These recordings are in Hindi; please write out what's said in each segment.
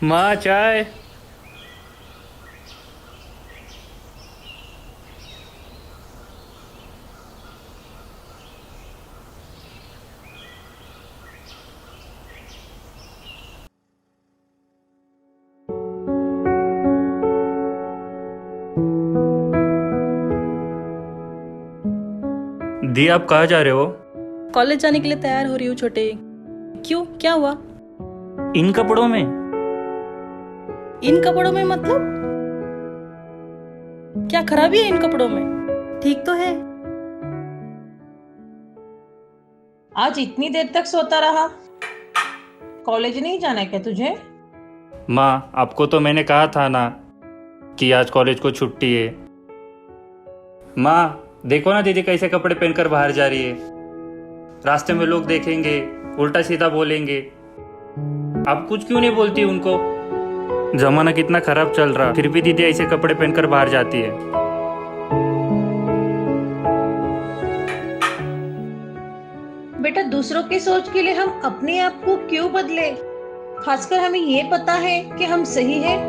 माँ चाय। दी आप कहाँ जा रहे हो? कॉलेज जाने के लिए तैयार हो रही हूँ छोटे। क्यों, क्या हुआ? इन कपड़ों में? इन कपड़ों में मतलब? क्या खराबी है इन कपड़ों में? ठीक तो है। आज इतनी देर तक सोता रहा? कॉलेज नहीं जाना है क्या तुझे? माँ आपको तो मैंने कहा था ना कि आज कॉलेज को छुट्टी है। माँ देखो ना दीदी कैसे कपड़े पहनकर बाहर जा रही है। रास्ते में लोग देखेंगे, उल्टा सीधा बोलेंगे। आप कुछ क्यों नहीं बोलती उनको? जमाना कितना खराब चल रहा, फिर भी दीदी ऐसे कपड़े पहनकर बाहर जाती है। बेटा, दूसरों की सोच के लिए हम अपने आप को क्यों बदले? खासकर हमें ये पता है कि हम सही हैं।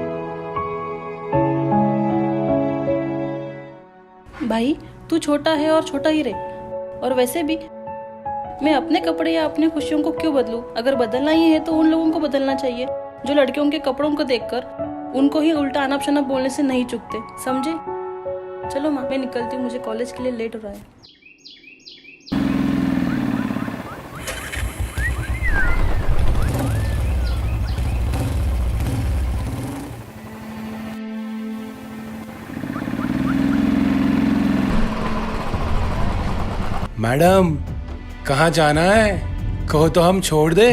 भाई तू छोटा है और छोटा ही रहे। और वैसे भी मैं अपने कपड़े या अपनी खुशियों को क्यों बदलूं? अगर बदलना ही है तो उन लोगों को बदलना चाहिए जो लड़कियों के कपड़ों को देखकर उनको ही उल्टा अनाप शनाप बोलने से नहीं चुकते, समझे? चलो माँ, मैं निकलती हूँ, मुझे कॉलेज के लिए लेट हो रहा है। मैडम, कहाँ जाना है? कहो तो हम छोड़ दे।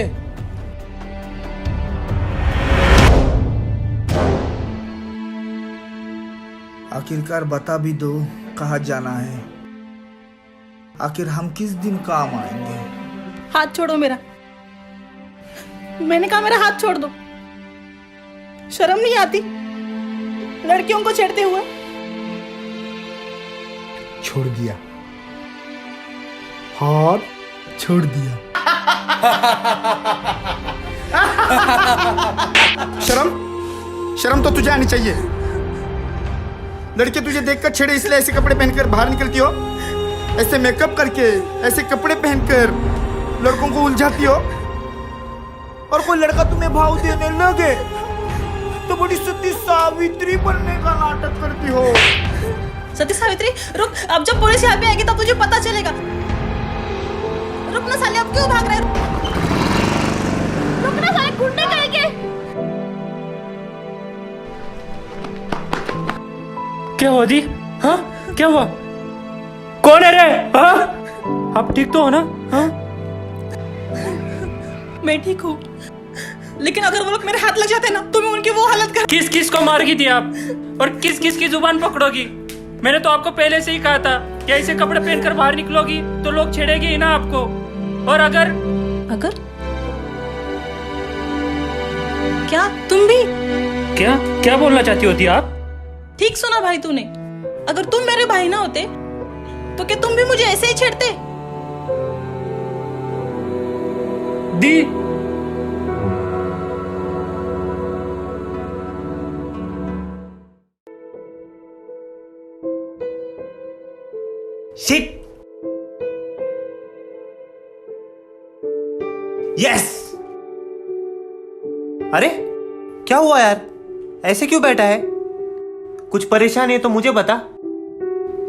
आखिरकार बता भी दो कहाँ जाना है। आखिर हम किस दिन काम आएंगे? हाथ छोड़ो मेरा। मैंने कहा मेरा हाथ छोड़ दो। शर्म नहीं आती लड़कियों को छेड़ते हुए? छोड़ दिया, हाथ छोड़ दिया। शर्म तो तुझे आनी चाहिए। लड़के तुझे देखकर छेड़े इसलिए ऐसे कपड़े पहनकर बाहर निकलती हो? ऐसे मेकअप करके, ऐसे कपड़े पहनकर लड़कों को उलझाती हो? और कोई लड़का तुम्हें भाव देने लगे तो बड़ी सती सावित्री बनने का नाटक करती हो। सती सावित्री रुक, अब जब पुलिस यहाँ पे आएगी तब तुझे पता चलेगा। रुक ना साले, अब क्यों भाग रहे हो? रुक ना साले, गुंडे कहेंगे। क्या हुआ दी? हाँ क्या हुआ? कौन है रे? हाँ आप ठीक तो हो ना? हाँ मैं ठीक हूँ, लेकिन अगर वो लोग मेरे हाथ लग जाते ना तो मैं उनकी वो हालत कर। किस किस को मारगी थी आप? और किस किस की जुबान पकड़ोगी? मैंने तो आपको पहले से ही कहा था कि ऐसे कपड़े पहनकर बाहर निकलोगी तो लोग छेड़ेंगे ही ना आपको। और अगर क्या तुम भी? क्या क्या बोलना चाहती होती आप? ठीक सुना भाई तूने। अगर तुम मेरे भाई ना होते तो क्या तुम भी मुझे ऐसे ही छेड़ते? दी शिट, यस। अरे क्या हुआ यार, ऐसे क्यों बैठा है? कुछ परेशानी है तो मुझे बता।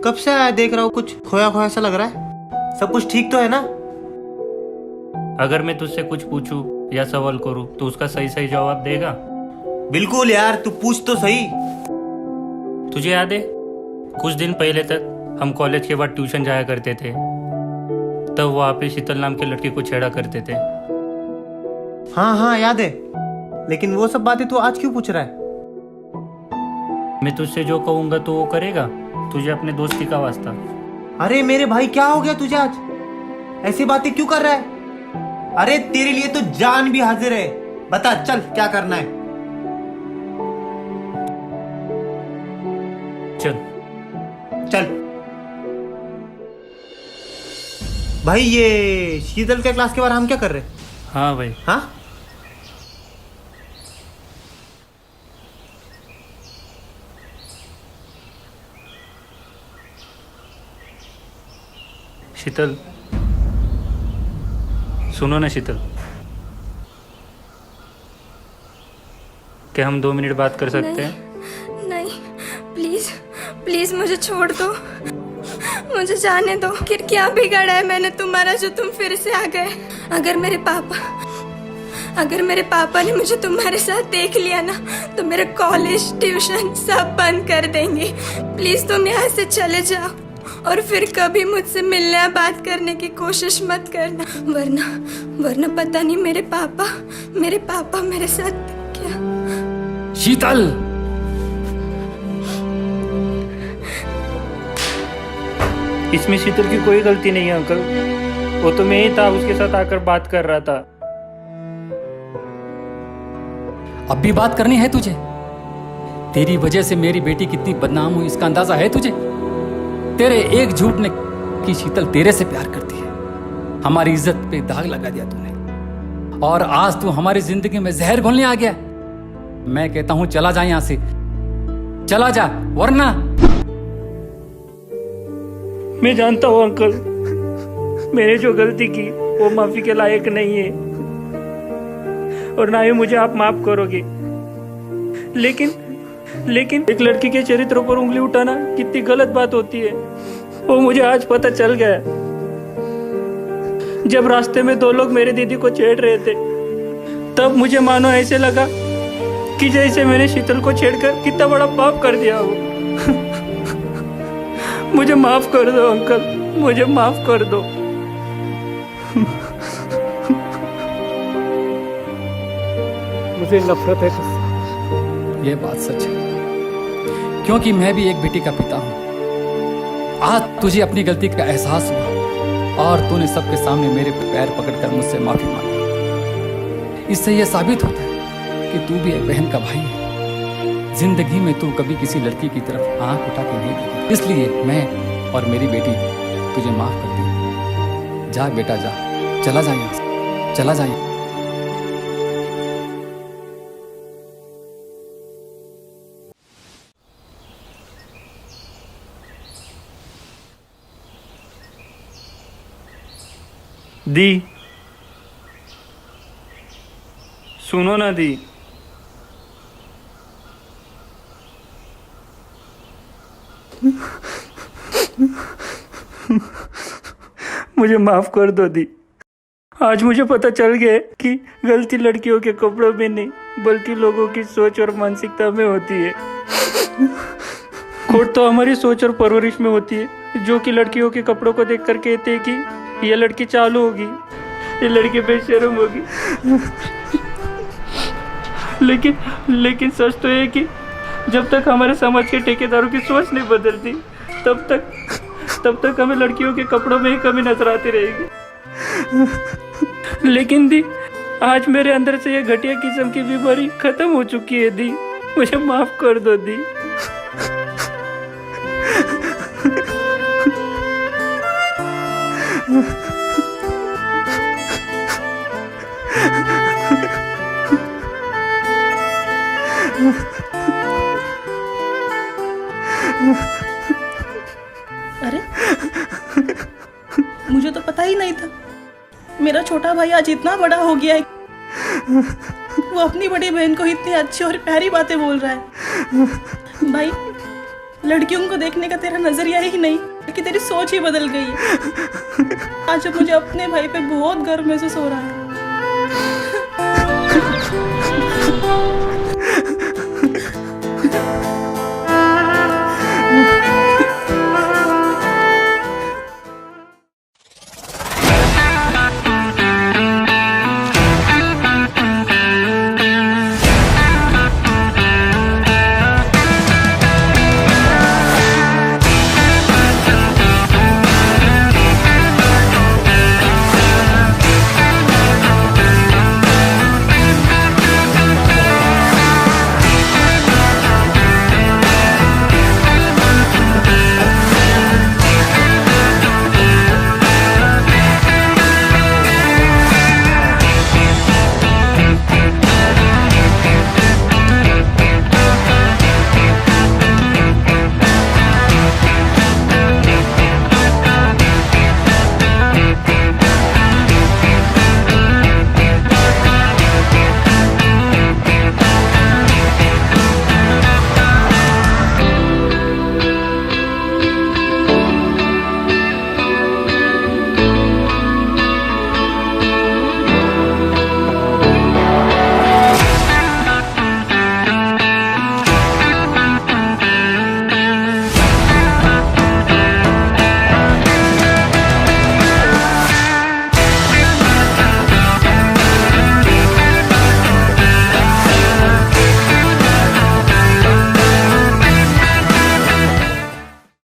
कब से आया देख रहा हूँ, कुछ खोया खोया सा लग रहा है। सब कुछ ठीक तो है ना? अगर मैं तुझसे कुछ पूछूं या सवाल करूं तो उसका सही सही जवाब देगा? बिल्कुल यार, तू पूछ तो सही। तुझे याद है कुछ दिन पहले तक हम कॉलेज के बाद ट्यूशन जाया करते थे, तब वहाँ पे शीतल नाम के लड़के को छेड़ा करते थे। हाँ हाँ याद है, लेकिन वो सब बातें तू आज क्यों पूछ रहा है? मैं तुझसे जो कहूंगा तो वो करेगा? तुझे अपने दोस्ती का वास्ता। अरे मेरे भाई, क्या हो गया तुझे आज? ऐसी बातें क्यों कर रहा है? अरे तेरे लिए तो जान भी हाजिर है। बता चल क्या करना है। चल चल भाई, ये शीतल के क्लास के बारे हम क्या कर रहे हैं? हाँ भाई। हाँ शीतल, सुनो ना शीतल, क्या हम 2 मिनट बात कर सकते हैं? नहीं, प्लीज प्लीज मुझे छोड़ दो, मुझे जाने दो। फिर क्या बिगाड़ा है मैंने तुम्हारा जो तुम फिर से आ गए? अगर मेरे पापा ने मुझे तुम्हारे साथ देख लिया ना तो मेरा कॉलेज ट्यूशन सब बंद कर देंगे। प्लीज तुम यहाँ से चले जाओ और फिर कभी मुझसे मिलने या बात करने की कोशिश मत करना, वरना पता नहीं मेरे पापा मेरे साथ क्या। शीतल, इसमें शीतल की कोई गलती नहीं है अंकल, वो तो मैं ही था उसके साथ आकर बात कर रहा था। अब भी बात करनी है तुझे? तेरी वजह से मेरी बेटी कितनी बदनाम हुई इसका अंदाजा है तुझे? तेरे एक झूठ ने कि शीतल तेरे से प्यार करती है, हमारी इज्जत पे दाग लगा दिया तूने, और आज तू हमारी जिंदगी में जहर घोलने आ गया। मैं कहता हूं चला जा यहां से, चला जा, वरना। मैं जानता हूँ अंकल, मैंने जो गलती की वो माफी के लायक नहीं है और ना ही मुझे आप माफ करोगे, लेकिन एक लड़की के चरित्र पर उंगली उठाना कितनी गलत बात होती है वो मुझे आज पता चल गया। जब रास्ते में 2 लोग मेरे दीदी को छेड़ रहे थे तब मुझे मानो ऐसे लगा कि जैसे मैंने शीतल को छेड़कर कितना बड़ा पाप कर दिया हो। मुझे माफ कर दो अंकल, मुझे माफ कर दो। मुझे नफरत है तुझसे। ये बात सच है, क्योंकि मैं भी एक बेटी का पिता हूं। आज तुझे अपनी गलती का एहसास हुआ और तूने सबके सामने मेरे पैर पकड़कर मुझसे माफी मांगी। इससे यह साबित होता है कि तू भी एक बहन का भाई है। जिंदगी में तू कभी किसी लड़की की तरफ आंख उठा के नहीं देखी, इसलिए मैं और मेरी बेटी तुझे माफ करती हूँ। जा बेटा जा, चला जा यहाँ से, चला जा। दी, सुनो ना दी, मुझे माफ कर दो दी। आज मुझे पता चल गया कि गलती लड़कियों के कपड़ों में नहीं बल्कि लोगों की सोच और मानसिकता में होती है। खोट तो हमारी सोच और परवरिश में होती है, जो कि लड़कियों के कपड़ों को देखकर कहते हैं कि ये लड़की चालू होगी, ये लड़की बेशर्म होगी। लेकिन सच तो ये कि जब तक हमारे समाज के ठेकेदारों की सोच नहीं बदलती तब तक हमें लड़कियों के कपड़ों में ही कमी नजर आती रहेगी। लेकिन दी, आज मेरे अंदर से ये घटिया किस्म की बीमारी खत्म हो चुकी है दी, मुझे माफ कर दो दी। अरे मुझे तो पता ही नहीं था मेरा छोटा भाई आज इतना बड़ा हो गया है, वो अपनी बड़ी बहन को इतनी अच्छी और प्यारी बातें बोल रहा है। भाई, लड़कियों को देखने का तेरा नजरिया ही नहीं कि तेरी सोच ही बदल गई है। आज मुझे अपने भाई पे बहुत गर्व महसूस हो रहा है।